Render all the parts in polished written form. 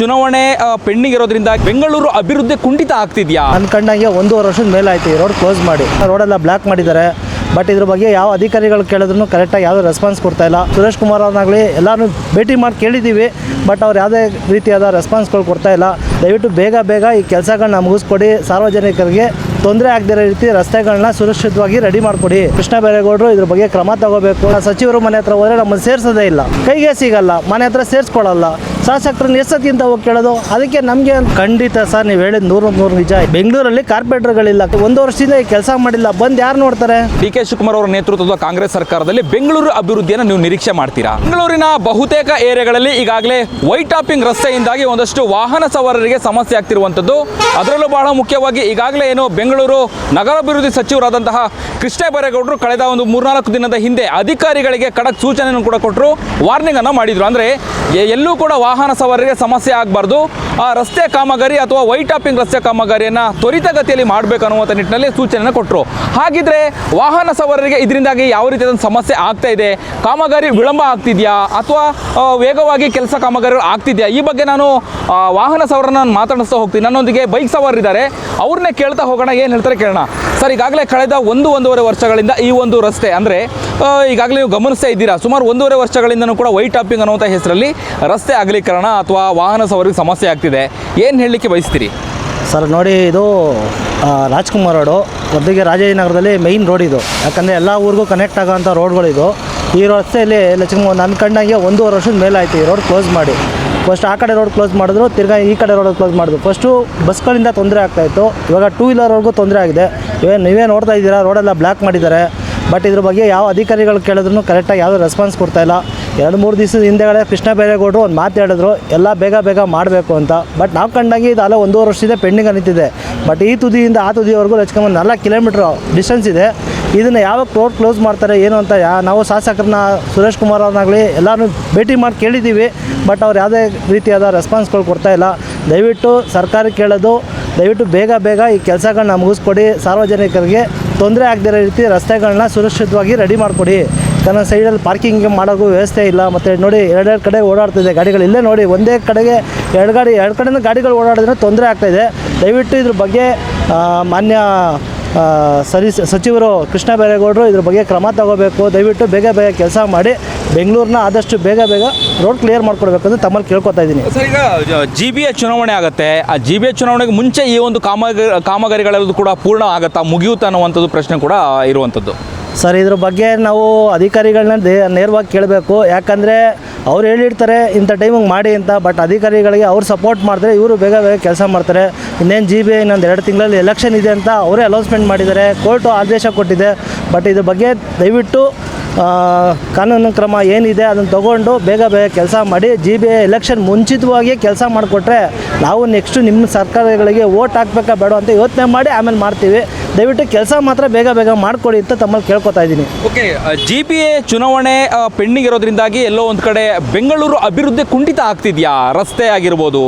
ಚುನಾವಣೆ ಪೆಂಡಿಂಗ್ ಇರೋದ್ರಿಂದ ಬೆಂಗಳೂರು ಅಭಿವೃದ್ಧಿ ಕುಂಠಿತ ಆಗ್ತಿದೆಯಾ? ಅನ್ಕೊಂಡಂಗೆ 1.5 ವರ್ಷದ ಮೇಲೆ ಆಯ್ತು ಈ ರೋಡ್ ಕ್ಲೋಸ್ ಮಾಡಿ, ರೋಡೆಲ್ಲ ಬ್ಲಾಕ್ ಮಾಡಿದ್ದಾರೆ. ಬಟ್ ಇದ್ರ ಬಗ್ಗೆ ಯಾವ ಅಧಿಕಾರಿಗಳು ಕೇಳಿದ್ರು ಕರೆಕ್ಟಾಗಿ ಯಾವುದೇ ರೆಸ್ಪಾನ್ಸ್ ಕೊಡ್ತಾ ಇಲ್ಲ. ಸುರೇಶ್ ಕುಮಾರ್ ಅವ್ರನ್ನಾಗಲಿ ಎಲ್ಲರೂ ಭೇಟಿ ಮಾಡಿ ಕೇಳಿದ್ದೀವಿ, ಬಟ್ ಅವ್ರು ಯಾವುದೇ ರೀತಿಯಾದ ರೆಸ್ಪಾನ್ಸ್ಗಳು ಕೊಡ್ತಾ ಇಲ್ಲ. ದಯವಿಟ್ಟು ಬೇಗ ಈ ಕೆಲಸಗಳನ್ನ ಮುಗಿಸ್ಕೊಡಿ, ಸಾರ್ವಜನಿಕರಿಗೆ ತೊಂದರೆ ಆಗದಿರೋ ರೀತಿ ರಸ್ತೆಗಳನ್ನ ಸುರಕ್ಷಿತವಾಗಿ ರೆಡಿ ಮಾಡಿಕೊಡಿ. ಕೃಷ್ಣ ಬೈರೇಗೌಡರು ಇದ್ರ ಬಗ್ಗೆ ಕ್ರಮ ತಗೋಬೇಕು. ಸಚಿವರು ಮನೆ ಹತ್ರ ಹೋದರೆ ನಮ್ಮನ್ನು ಸೇರಿಸೋದೇ ಇಲ್ಲ, ಕೈಗೆ ಸಿಗಲ್ಲ, ಮನೆ ಹತ್ರ ಸೇರಿಸ್ಕೊಳ್ಳಲ್ಲ. ಶಾಸಕರನ್ನ ಎಷ್ಟೊತ್ತಿ ಅಂತ ಹೋಗಿ ಕೇಳೋದು, ಅದಕ್ಕೆ ನಮಗೆ ಖಂಡಿತ ಸರ್ ನೀವು ಹೇಳಿದ 100 ನಿಜ. ಬೆಂಗಳೂರಲ್ಲಿ ಕಾರ್ಪೊರೇಟರ್ಗಳಿಲ್ಲ, 1 ವರ್ಷದಿಂದ ಈ ಕೆಲಸ ಮಾಡಿಲ್ಲ, ಬಂದು ಯಾರು ನೋಡ್ತಾರೆ? ಡಿ ಕೆ ಶಿವಕುಮಾರ್ ಅವರ ನೇತೃತ್ವದ ಕಾಂಗ್ರೆಸ್ ಸರ್ಕಾರದಲ್ಲಿ ಬೆಂಗಳೂರು ಅಭಿವೃದ್ಧಿಯನ್ನು ನೀವು ನಿರೀಕ್ಷೆ ಮಾಡ್ತೀರಾ? ಬೆಂಗಳೂರಿನ ಬಹುತೇಕ ಏರಿಯಾಗಳಲ್ಲಿ ಈಗಾಗಲೇ ವೈಟ್ ಟಾಪಿಂಗ್ ರಸ್ತೆಯಿಂದಾಗಿ ಒಂದಷ್ಟು ವಾಹನ ಸವಾರರಿಗೆ ಸಮಸ್ಯೆ ಆಗ್ತಿರುವಂಥದ್ದು. ಅದರಲ್ಲೂ ಬಹಳ ಮುಖ್ಯವಾಗಿ ಈಗಾಗಲೇ ಏನು ಬೆಂಗಳೂರು ನಗರಾಭಿವೃದ್ಧಿ ಸಚಿವರಾದಂತಹ ಕೃಷ್ಣ ಬೈರೇಗೌಡರು ಕಳೆದ ಒಂದು 3-4 ದಿನದ ಹಿಂದೆ ಅಧಿಕಾರಿಗಳಿಗೆ ಖಡಕ್ ಸೂಚನೆಯನ್ನು ಕೂಡ ಕೊಟ್ಟರು, ವಾರ್ನಿಂಗ್ ಅನ್ನು ಮಾಡಿದ್ರು. ಅಂದರೆ ಎಲ್ಲೂ ಕೂಡ ವಾಹನ ಸವಾರರಿಗೆ ಸಮಸ್ಯೆ ಆಗಬಾರ್ದು, ಆ ರಸ್ತೆ ಕಾಮಗಾರಿ ಅಥವಾ ವೈಟ್ ಟಾಪಿಂಗ್ ರಸ್ತೆ ಕಾಮಗಾರಿಯನ್ನು ತ್ವರಿತಗತಿಯಲ್ಲಿ ಮಾಡಬೇಕು ಅನ್ನುವಂಥ ನಿಟ್ಟಿನಲ್ಲಿ ಸೂಚನೆಯನ್ನು ಕೊಟ್ಟರು. ಹಾಗಿದ್ರೆ ವಾಹನ ಸವಾರರಿಗೆ ಇದರಿಂದಾಗಿ ಯಾವ ರೀತಿಯಾದ ಸಮಸ್ಯೆ ಆಗ್ತಾ ಇದೆ? ಕಾಮಗಾರಿ ವಿಳಂಬ ಆಗ್ತಿದೆಯಾ ಅಥವಾ ವೇಗವಾಗಿ ಕೆಲಸ ಕಾಮಗಾರಿಗಳು ಆಗ್ತಿದೆಯಾ? ಈ ಬಗ್ಗೆ ನಾನು ವಾಹನ ಸವಾರರನ್ನ ಮಾತಾಡಿಸ್ತಾ ಹೋಗ್ತೀನಿ. ನನ್ನೊಂದಿಗೆ ಬೈಕ್ ಸವಾರರಿದ್ದಾರೆ, ಅವ್ರನ್ನೇ ಕೇಳ್ತಾ ಹೋಗೋಣ, ಏನು ಹೇಳ್ತಾರೆ ಕೇಳೋಣ. ಸರ್, ಈಗಾಗಲೇ ಕಳೆದ 1-1.5 ವರ್ಷಗಳಿಂದ ಈ ಒಂದು ರಸ್ತೆ ಅಂದರೆ ಈಗಾಗಲೇ ನೀವು ಗಮನಿಸ್ತಾ ಇದ್ದೀರಾ, ಸುಮಾರು 1.5 ವರ್ಷಗಳಿಂದನೂ ಕೂಡ ವೈಟ್ ಟಾಪಿಂಗ್ ಅನ್ನುವಂಥ ಹೆಸರಲ್ಲಿ ರಸ್ತೆ ಅಗಲೀಕರಣ ಅಥವಾ ವಾಹನ ಸವಾರಿಗೆ ಸಮಸ್ಯೆ ಆಗ್ತಿದೆ. ಏನು ಹೇಳಲಿಕ್ಕೆ ಬಯಸ್ತೀರಿ? ಸರ್ ನೋಡಿ, ಇದು ರಾಜ್ಕುಮಾರ್ ರೋಡು, ಮೊದಲಿಗೆ ರಾಜಾಜಿನಗರದಲ್ಲಿ ಮೈನ್ ರೋಡ್ ಇದು. ಯಾಕಂದರೆ ಎಲ್ಲ ಊರಿಗೂ ಕನೆಕ್ಟ್ ಆಗೋಂಥ ರೋಡ್ಗಳಿದು. ಈ ರಸ್ತೆಯಲ್ಲಿ ಅನ್ಕೊಂಡಂಗೆ 1.5 ವರ್ಷದ ಮೇಲೆ ಆಯಿತು ಈ ರೋಡ್ ಕ್ಲೋಸ್ ಮಾಡಿ. ಫಸ್ಟ್ ಆ ಕಡೆ ರೋಡ್ ಕ್ಲೋಸ್ ಮಾಡಿದ್ರು, ತಿರ್ಗಾ ಈ ಕಡೆ ರೋಡ್ ಕ್ಲೋಸ್ ಮಾಡಿದ್ರು. ಫಸ್ಟು ಬಸ್ಗಳಿಂದ ತೊಂದರೆ ಆಗ್ತಾಯಿತ್ತು, ಇವಾಗ 2 ವೀಲರ್ವರೆಗೂ ತೊಂದರೆ ಆಗಿದೆ. ನೀವೇ ನೋಡ್ತಾ ಇದ್ದೀರಾ, ರೋಡೆಲ್ಲ ಬ್ಲಾಕ್ ಮಾಡಿದ್ದಾರೆ. ಬಟ್ ಇದ್ರ ಬಗ್ಗೆ ಯಾವ ಅಧಿಕಾರಿಗಳು ಕೇಳಿದ್ರು ಕರೆಕ್ಟಾಗಿ ಯಾವುದೇ ರೆಸ್ಪಾನ್ಸ್ ಕೊಡ್ತಾ ಇಲ್ಲ. 2-3 ದಿವಸದ ಹಿಂದೆಗಡೆ ಕೃಷ್ಣ ಬೈರೇಗೌಡರು ಒಂದು ಮಾತು ಹೇಳಿದ್ರು, ಎಲ್ಲ ಬೇಗ ಮಾಡಬೇಕು ಅಂತ. ಬಟ್ ನಾವು ಕಂಡಂಗೆ ಇದು ಅಲ್ಲ 1.5 ವರ್ಷದಿಂದ ಪೆಂಡಿಂಗ್ ನಿಂತಿದೆ. ಬಟ್ ಈ ತುದಿಯಿಂದ ಆ ತುದಿವರೆಗೂ ಲಚ್ಕೊಂಬಂದು 4 ಕಿಲೋಮೀಟ್ರ್ ಡಿಸ್ಟೆನ್ಸ್ ಇದೆ. ಇದನ್ನು ಯಾವಾಗ ರೋಡ್ ಕ್ಲೋಸ್ ಮಾಡ್ತಾರೆ ಏನು ಅಂತ ನಾವು ಶಾಸಕರನ್ನ ಸುರೇಶ್ ಕುಮಾರ್ ಅವ್ರನ್ನಾಗಲಿ ಎಲ್ಲರೂ ಭೇಟಿ ಮಾಡಿ ಕೇಳಿದ್ದೀವಿ, ಬಟ್ ಅವ್ರು ಯಾವುದೇ ರೀತಿಯಾದ ರೆಸ್ಪಾನ್ಸ್ಗಳು ಕೊಡ್ತಾ ಇಲ್ಲ. ದಯವಿಟ್ಟು ಸರ್ಕಾರ ಕೇಳೋದು, ದಯವಿಟ್ಟು ಬೇಗ ಈ ಕೆಲಸಗಳನ್ನ ಮುಗಿಸ್ಕೊಡಿ, ಸಾರ್ವಜನಿಕರಿಗೆ ತೊಂದರೆ ಆಗದಿರೋ ರೀತಿ ರಸ್ತೆಗಳನ್ನ ಸುರಕ್ಷಿತವಾಗಿ ರೆಡಿ ಮಾಡಿಕೊಡಿ. ಕಾರಣ ಸೈಡಲ್ಲಿ ಪಾರ್ಕಿಂಗ್ ಮಾಡೋಕ್ಕೂ ವ್ಯವಸ್ಥೆ ಇಲ್ಲ. ಮತ್ತು ನೋಡಿ, 2 ಕಡೆ ಓಡಾಡ್ತಿದೆ ಗಾಡಿಗಳು. ಇಲ್ಲೇ ನೋಡಿ, ಒಂದೇ ಕಡೆಗೆ 2 ಕಡೆಯಿಂದ ಗಾಡಿಗಳು ಓಡಾಡಿದ್ರೆ ತೊಂದರೆ ಆಗ್ತಾಯಿದೆ. ದಯವಿಟ್ಟು ಇದ್ರ ಬಗ್ಗೆ ಮಾನ್ಯ ಸಚಿವರು ಕೃಷ್ಣ ಬೈರೇಗೌಡರು ಇದ್ರ ಬಗ್ಗೆ ಕ್ರಮ ತಗೋಬೇಕು. ದಯವಿಟ್ಟು ಬೇಗ ಕೆಲಸ ಮಾಡಿ ಬೆಂಗಳೂರನ್ನ ಆದಷ್ಟು ಬೇಗ ರೋಡ್ ಕ್ಲಿಯರ್ ಮಾಡ್ಕೊಡ್ಬೇಕು ಅಂತ ತಮ್ಮಲ್ಲಿ ಕೇಳ್ಕೊತಾ ಇದ್ದೀನಿ. ಸರ್, ಈಗ GBA ಚುನಾವಣೆ ಆಗುತ್ತೆ, ಆ GBA ಚುನಾವಣೆಗೆ ಮುಂಚೆ ಈ ಒಂದು ಕಾಮಗಾರಿಗಳೆಲ್ಲದು ಕೂಡ ಪೂರ್ಣ ಆಗುತ್ತಾ, ಮುಗಿಯುತ್ತಾ ಅನ್ನುವಂಥದ್ದು ಪ್ರಶ್ನೆ ಕೂಡ ಇರುವಂಥದ್ದು. ಸರ್, ಇದ್ರ ಬಗ್ಗೆ ನಾವು ಅಧಿಕಾರಿಗಳನ್ನ ನೇರವಾಗಿ ಕೇಳಬೇಕು. ಯಾಕಂದರೆ ಅವ್ರು ಹೇಳಿರ್ತಾರೆ ಇಂಥ ಟೈಮಿಗೆ ಮಾಡಿ ಅಂತ, ಬಟ್ ಅಧಿಕಾರಿಗಳಿಗೆ ಅವ್ರು ಸಪೋರ್ಟ್ ಮಾಡಿದ್ರೆ ಇವರು ಬೇಗ ಕೆಲಸ ಮಾಡ್ತಾರೆ. ಇನ್ನೇನು GBA ಇನ್ನೊಂದು 2 ತಿಂಗಳಲ್ಲಿ ಎಲೆಕ್ಷನ್ ಇದೆ ಅಂತ ಅವರೇ ಅನೌನ್ಸ್ಮೆಂಟ್ ಮಾಡಿದ್ದಾರೆ, ಕೋರ್ಟು ಆದೇಶ ಕೊಟ್ಟಿದೆ. ಬಟ್ ಇದ್ರ ಬಗ್ಗೆ ದಯವಿಟ್ಟು ಕಾನೂನು ಕ್ರಮ ಏನಿದೆ ಅದನ್ನು ತೊಗೊಂಡು ಬೇಗ ಕೆಲಸ ಮಾಡಿ. GBA ಎಲೆಕ್ಷನ್ ಮುಂಚಿತವಾಗಿ ಕೆಲಸ ಮಾಡಿಕೊಟ್ರೆ ನಾವು ನೆಕ್ಸ್ಟು ನಿಮ್ಮ ಸರ್ಕಾರಗಳಿಗೆ ವೋಟ್ ಹಾಕ್ಬೇಕಾ ಬೇಡ ಅಂತ ಯೋಚನೆ ಮಾಡಿ ಆಮೇಲೆ ಮಾಡ್ತೀವಿ. ದಯವಿಟ್ಟು ಕೆಲಸ ಮಾತ್ರ ಬೇಗ ಮಾಡಿಕೊಡಿ ಅಂತ ತಮ್ಮಲ್ಲಿ ಕೇಳ್ಕೊತಾ ಇದ್ದೀನಿ. ಓಕೆ, GBA ಚುನಾವಣೆ ಪೆಂಡಿಂಗ್ ಇರೋದ್ರಿಂದಾಗಿ ಎಲ್ಲೋ ಒಂದು ಕಡೆ ಬೆಂಗಳೂರು ಅಭಿವೃದ್ಧಿ ಕುಂಠಿತ ಆಗ್ತಿದೆಯಾ? ರಸ್ತೆ ಆಗಿರ್ಬೋದು,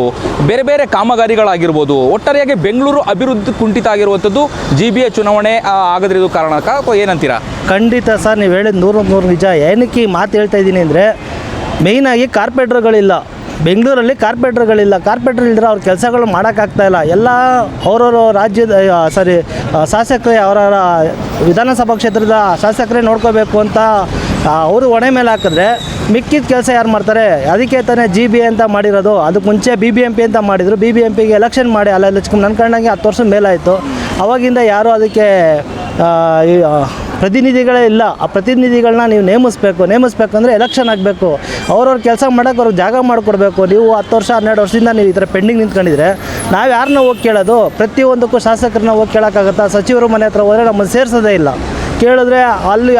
ಬೇರೆ ಕಾಮಗಾರಿಗಳಾಗಿರ್ಬೋದು, ಒಟ್ಟಾರೆಯಾಗಿ ಬೆಂಗಳೂರು ಅಭಿವೃದ್ಧಿ ಕುಂಠಿತ ಆಗಿರುವಂಥದ್ದು GBA ಚುನಾವಣೆ ಆಗದಿರೋದು ಕಾರಣಕ್ಕ ಅಥವಾ ಏನಂತೀರಾ? ಖಂಡಿತ ಸರ್, ನೀವು ಹೇಳಿದ 100 ನಿಜ. ಏನಕ್ಕೆ ಈ ಮಾತು ಹೇಳ್ತಾ ಇದ್ದೀನಿ ಅಂದರೆ, ಮೇಯ್ನಾಗಿ ಕಾರ್ಪೊರೇಟ್ರ್ಗಳಿಲ್ಲ ಬೆಂಗಳೂರಲ್ಲಿ. ಕಾರ್ಪೊರೇಟ್ರ್ಗಳಿಲ್ಲ ಇಲ್ಲದ್ರೆ ಅವ್ರ ಕೆಲಸಗಳು ಮಾಡೋಕ್ಕಾಗ್ತಾಯಿಲ್ಲ. ಎಲ್ಲ ಅವರವರು ರಾಜ್ಯದ ಶಾಸಕರೇ, ಅವರ ವಿಧಾನಸಭಾ ಕ್ಷೇತ್ರದ ಶಾಸಕರೇ ನೋಡ್ಕೋಬೇಕು ಅಂತ ಅವರು ಹೊಣೆ ಮೇಲೆ ಹಾಕಿದ್ರೆ ಮಿಕ್ಕಿದ ಕೆಲಸ ಯಾರು ಮಾಡ್ತಾರೆ? ಅದಕ್ಕೆ ತಾನೇ GBA ಅಂತ ಮಾಡಿರೋದು. ಅದಕ್ಕೆ ಮುಂಚೆ BBMP ಅಂತ ಮಾಡಿದರು. BBMPಗೆ ಎಲೆಕ್ಷನ್ ಮಾಡಿ ಅಲ್ಲ ನನ್ನ ಕಂಡಂಗೆ 10 ವರ್ಷದ ಮೇಲಾಯಿತು. ಅವಾಗಿಂದ ಯಾರೂ ಅದಕ್ಕೆ ಪ್ರತಿನಿಧಿಗಳೇ ಇಲ್ಲ. ಆ ಪ್ರತಿನಿಧಿಗಳನ್ನ ನೀವು ನೇಮಿಸ್ಬೇಕಂದ್ರೆ ಎಲೆಕ್ಷನ್ ಆಗಬೇಕು. ಅವ್ರವ್ರ ಕೆಲಸ ಮಾಡೋಕೆ ಅವ್ರಿಗೆ ಜಾಗ ಮಾಡಿಕೊಡ್ಬೇಕು. ನೀವು 10 ವರ್ಷ 12 ವರ್ಷದಿಂದ ನೀವು ಈ ಥರ ಪೆಂಡಿಂಗ್ ನಿಂತ್ಕೊಂಡಿದ್ರೆ ನಾವು ಯಾರನ್ನ ಹೋಗಿ ಕೇಳೋದು? ಪ್ರತಿಯೊಂದಕ್ಕೂ ಶಾಸಕರನ್ನ ಹೋಗಿ ಕೇಳೋಕ್ಕಾಗತ್ತಾ? ಸಚಿವರು ಮನೆ ಹತ್ರ ಹೋದರೆ ನಮ್ಮನ್ನು ಸೇರಿಸೋದೇ ಇಲ್ಲ. ಕೇಳಿದ್ರೆ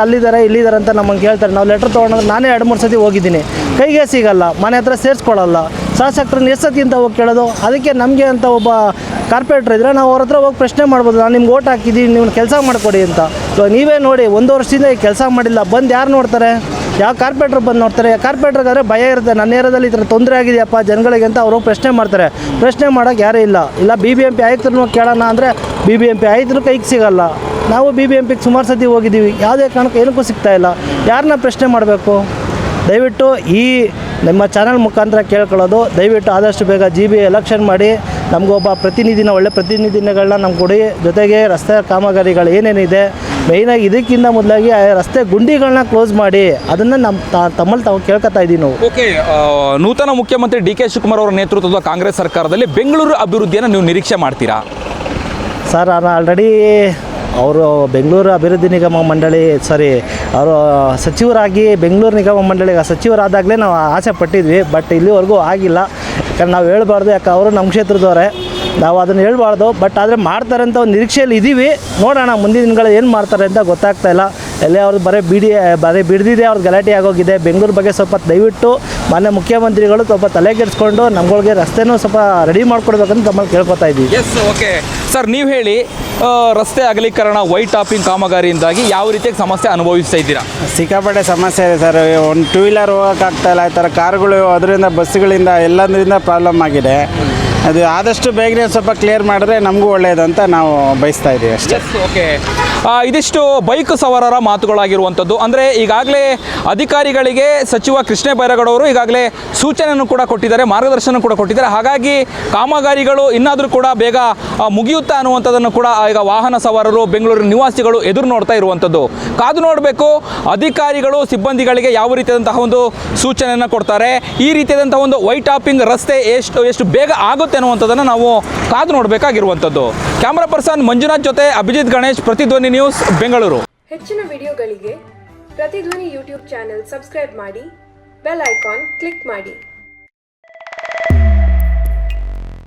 ಅಲ್ಲಿದ್ದಾರೆ ಇಲ್ಲಿದ್ದಾರೆ ಅಂತ ನಮ್ಮನ್ನು ಕೇಳ್ತಾರೆ. ನಾವು ಲೆಟ್ರ್ ತೊಗೊಂಡ್ರೆ ನಾನೇ 2-3 ಸತಿ ಹೋಗಿದ್ದೀನಿ, ಕೈಗೆ ಸಿಗಲ್ಲ, ಮನೆ ಹತ್ರ ಸೇರಿಸ್ಕೊಳ್ಳಲ್ಲ. ಶಾಸಕರನ್ನ ಎಷ್ಟೊತ್ತಿ ಅಂತ ಹೋಗಿ ಕೇಳೋದು? ಅದಕ್ಕೆ ನಮಗೆ ಅಂತ ಒಬ್ಬ ಕಾರ್ಪೊರೇಟ್ರ್ ಇದ್ದರೆ ನಾವು ಅವ್ರ ಹತ್ರ ಹೋಗಿ ಪ್ರಶ್ನೆ ಮಾಡ್ಬೋದು, ನಾನು ನಿಮ್ಗೆ ಓಟ್ ಹಾಕಿದ್ದೀನಿ, ನೀವು ಕೆಲಸ ಮಾಡಿಕೊಡಿ ಅಂತ. ಇವಾಗ ನೀವೇ ನೋಡಿ, 1 ವರ್ಷದಿಂದ ಈ ಕೆಲಸ ಮಾಡಿಲ್ಲ, ಬಂದು ಯಾರು ನೋಡ್ತಾರೆ? ಯಾವ ಕಾರ್ಪೊರೇಟ್ರ್ ಬಂದು ನೋಡ್ತಾರೆ? ಕಾರ್ಪೊರೇಟ್ರಿಗಾದ್ರೆ ಭಯ ಇರುತ್ತೆ, ನನ್ನ ಏರಿಯಾದಲ್ಲಿ ಈ ಥರ ತೊಂದರೆ ಆಗಿದೆಯಪ್ಪ ಜನಗಳಿಗೆ ಅಂತ ಅವರು ಪ್ರಶ್ನೆ ಮಾಡ್ತಾರೆ. ಪ್ರಶ್ನೆ ಮಾಡೋಕ್ಕೆ ಯಾರೂ ಇಲ್ಲ. BBMP ಆಯುಕ್ತರನ್ನು ಕೇಳೋಣ ಅಂದರೆ BBMP ಆಯುಕ್ತರು ಕೈಗೆ ಸಿಗಲ್ಲ. ನಾವು BBMPಗೆ ಸುಮಾರು ಸತಿ ಹೋಗಿದ್ದೀವಿ, ಯಾವುದೇ ಕಾರಣಕ್ಕೆ ಏನಕ್ಕೂ ಸಿಗ್ತಾಯಿಲ್ಲ. ಯಾರನ್ನ ಪ್ರಶ್ನೆ ಮಾಡಬೇಕು? ದಯವಿಟ್ಟು ಈ ನಿಮ್ಮ ಚಾನಲ್ ಮುಖಾಂತರ ಕೇಳ್ಕೊಳ್ಳೋದು, ದಯವಿಟ್ಟು ಆದಷ್ಟು ಬೇಗ GB ಎಲೆಕ್ಷನ್ ಮಾಡಿ ನಮಗೊಬ್ಬ ಪ್ರತಿನಿಧಿನ, ಒಳ್ಳೆ ಪ್ರತಿನಿಧಿಗಳನ್ನ ನಮ್ಗೆ ಕೊಡಿ. ಜೊತೆಗೆ ರಸ್ತೆ ಕಾಮಗಾರಿಗಳು ಏನೇನಿದೆ ಮೇಯ್ನಾಗಿ ಇದಕ್ಕಿಂತ ಮೊದಲಾಗಿ ರಸ್ತೆ ಗುಂಡಿಗಳನ್ನ ಕ್ಲೋಸ್ ಮಾಡಿ ಅದನ್ನು ತಮ್ಮಲ್ಲಿ ತಾವು ಕೇಳ್ಕೊತಾ ಇದ್ದೀವಿ ನಾವು. ಓಕೆ, ನೂತನ ಮುಖ್ಯಮಂತ್ರಿ DK ಶಿವಕುಮಾರ್ ಅವರ ನೇತೃತ್ವದ ಕಾಂಗ್ರೆಸ್ ಸರ್ಕಾರದಲ್ಲಿ ಬೆಂಗಳೂರು ಅಭಿವೃದ್ಧಿಯನ್ನು ನೀವು ನಿರೀಕ್ಷೆ ಮಾಡ್ತೀರಾ? ಸರ್, ನಾನು ಆಲ್ರೆಡಿ ಅವರು ಬೆಂಗಳೂರು ಅಭಿವೃದ್ಧಿ ನಿಗಮ ಮಂಡಳಿ ಅವರು ಸಚಿವರಾಗಿ ಬೆಂಗಳೂರು ನಿಗಮ ಮಂಡಳಿಗೆ ಸಚಿವರಾದಾಗಲೇ ನಾವು ಆಸೆ ಪಟ್ಟಿದ್ವಿ. ಬಟ್ ಇಲ್ಲಿವರೆಗೂ ಆಗಿಲ್ಲ. ಯಾಕಂದ್ರೆ ನಾವು ಹೇಳ್ಬಾರ್ದು, ಯಾಕೆ ಅವರು ನಮ್ಮ ಕ್ಷೇತ್ರದವರೇ, ನಾವು ಅದನ್ನು ಹೇಳ್ಬಾರ್ದು. ಬಟ್ ಆದರೆ ಮಾಡ್ತಾರೆ ಅಂತ ಒಂದು ನಿರೀಕ್ಷೆಯಲ್ಲಿ ಇದ್ದೀವಿ. ನೋಡೋಣ ಮುಂದಿನ ದಿನಗಳು ಏನು ಮಾಡ್ತಾರೆ ಅಂತ ಗೊತ್ತಾಗ್ತಾ ಇಲ್ಲ. ಎಲ್ಲೇ ಅವ್ರದ್ದು ಬರೀ ಬಿಡ್ದಿದೆ, ಅವ್ರದ್ದು ಗಲಾಟೆ ಆಗೋಗಿದೆ. ಬೆಂಗಳೂರು ಬಗ್ಗೆ ಸ್ವಲ್ಪ ದಯವಿಟ್ಟು ಮಾನ್ಯ ಮುಖ್ಯಮಂತ್ರಿಗಳು ಸ್ವಲ್ಪ ತಲೆ ಕೆಡಿಸ್ಕೊಂಡು ನಮ್ಗಳಿಗೆ ರಸ್ತೆನೂ ಸ್ವಲ್ಪ ರೆಡಿ ಮಾಡ್ಕೊಡ್ಬೇಕಂತ ತಮ್ಮಲ್ಲಿ ಕೇಳ್ಕೊತಾ ಇದ್ದೀವಿ. ಎಸ್, ಓಕೆ ಸರ್, ನೀವು ಹೇಳಿ, ರಸ್ತೆ ಅಗಲೀಕರಣ, ವೈಟ್ ಟಾಪಿಂಗ್ ಕಾಮಗಾರಿಯಿಂದಾಗಿ ಯಾವ ರೀತಿಯಾಗಿ ಸಮಸ್ಯೆ ಅನುಭವಿಸ್ತಾ ಇದ್ದೀರಾ? ಸಿಕ್ಕಾಪಟ್ಟೆ ಸಮಸ್ಯೆ ಇದೆ ಸರ್. ಒಂದು 2 ವೀಲರ್ ಹೋಗೋಕ್ಕಾಗ್ತಾಯಿಲ್ಲ. ಈ ಥರ ಕಾರ್ಗಳು ಅದರಿಂದ ಬಸ್ಸುಗಳಿಂದ ಎಲ್ಲದರಿಂದ ಪ್ರಾಬ್ಲಮ್ ಆಗಿದೆ. ಅದು ಆದಷ್ಟು ಬೇಗನೆ ಸ್ವಲ್ಪ ಕ್ಲಿಯರ್ ಮಾಡಿದ್ರೆ ನಮಗೂ ಒಳ್ಳೆಯದು ಅಂತ ನಾವು ಬಯಸ್ತಾ ಇದ್ದೀವಿ ಅಷ್ಟೇ. ಓಕೆ, ಇದಿಷ್ಟು ಬೈಕ್ ಸವಾರರ ಮಾತುಗಳಾಗಿರುವಂಥದ್ದು. ಅಂದರೆ ಈಗಾಗಲೇ ಅಧಿಕಾರಿಗಳಿಗೆ ಸಚಿವ ಕೃಷ್ಣ ಬೈರೇಗೌಡ ಅವರು ಈಗಾಗಲೇ ಸೂಚನೆಯನ್ನು ಕೂಡ ಕೊಟ್ಟಿದ್ದಾರೆ, ಮಾರ್ಗದರ್ಶನ ಕೂಡ ಕೊಟ್ಟಿದ್ದಾರೆ. ಹಾಗಾಗಿ ಕಾಮಗಾರಿಗಳು ಇನ್ನಾದರೂ ಕೂಡ ಬೇಗ ಮುಗಿಯುತ್ತಾ ಅನ್ನುವಂಥದ್ದನ್ನು ಕೂಡ ಈಗ ವಾಹನ ಸವಾರರು, ಬೆಂಗಳೂರಿನ ನಿವಾಸಿಗಳು ಎದುರು ನೋಡ್ತಾ ಇರುವಂಥದ್ದು. ಕಾದು ನೋಡಬೇಕು ಅಧಿಕಾರಿಗಳು ಸಿಬ್ಬಂದಿಗಳಿಗೆ ಯಾವ ರೀತಿಯಾದಂತಹ ಒಂದು ಸೂಚನೆಯನ್ನು ಕೊಡ್ತಾರೆ. ಈ ರೀತಿಯಾದಂತಹ ಒಂದು ವೈಟ್ ಟಾಪಿಂಗ್ ರಸ್ತೆ ಎಷ್ಟು ಬೇಗ ಆಗುತ್ತೆ ಅನ್ನುವಂಥದ್ದನ್ನು ನಾವು ಕಾದು ನೋಡಬೇಕಾಗಿರುವಂಥದ್ದು. ಕ್ಯಾಮ್ರಾ ಪರ್ಸನ್ ಮಂಜುನಾಥ್ ಜೊತೆ ಅಭಿಜಿತ್ ಗಣೇಶ್, ಪ್ರತಿಧ್ವನಿ ನ್ಯೂಸ್, ಬೆಂಗಳೂರು. ಹೆಚ್ಚಿನ ವಿಡಿಯೋಗಳಿಗೆ ಪ್ರತಿಧ್ವನಿ ಯೂಟ್ಯೂಬ್ ಚಾನೆಲ್ ಸಬ್ಸ್ಕ್ರೈಬ್ ಮಾಡಿ, ಬೆಲ್ ಐಕಾನ್ ಕ್ಲಿಕ್ ಮಾಡಿ.